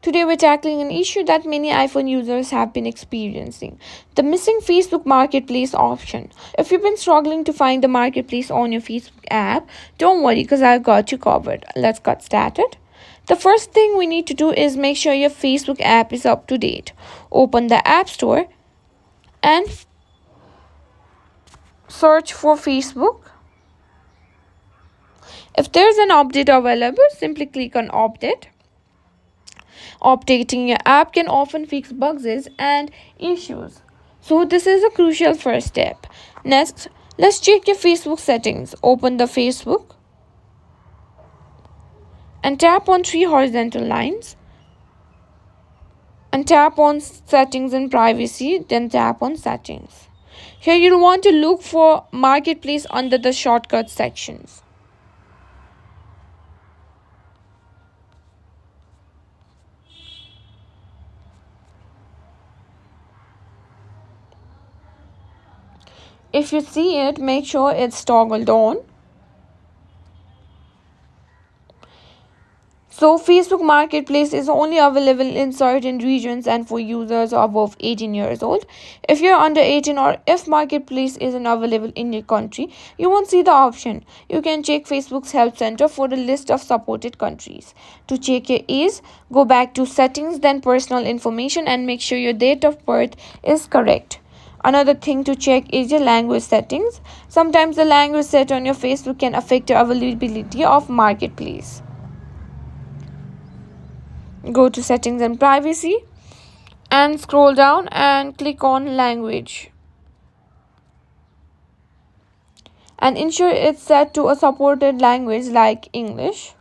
Today we're tackling an issue that many iPhone users have been experiencing: the missing Facebook Marketplace option. If you've been struggling to find the Marketplace on your Facebook app, don't worry because I've got you covered. Let's get started. The first thing we need to do is make sure your Facebook app is up to date. Open the App Store and search for Facebook. If there's an update available, simply click on Update. Updating your app can often fix bugs and issues. So this is a crucial first step. Next, let's check your Facebook settings. Open the Facebook and tap on three horizontal lines and tap on settings and privacy, then tap on settings. Here you'll want to look for Marketplace under the shortcut sections. If you see it, make sure it's toggled on. So Facebook Marketplace is only available in certain regions and for users above 18 years old. If you're under 18 or if Marketplace isn't available in your country, you won't see the option. You can check Facebook's Help Center for the list of supported countries. To check your age, go back to Settings, then Personal Information, and make sure your date of birth is correct. Another thing to check is your language settings. Sometimes the language set on your Facebook can affect the availability of Marketplace. Go to Settings and Privacy and scroll down and click on Language. And ensure it's set to a supported language like English.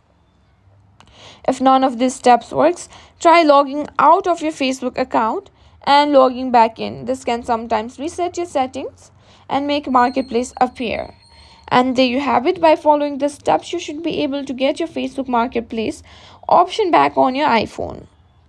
If none of these steps works, try logging out of your Facebook account and logging back in. This can sometimes reset your settings and make Marketplace appear. And there you have it. By following the steps, you should be able to get your Facebook Marketplace option back on your iPhone.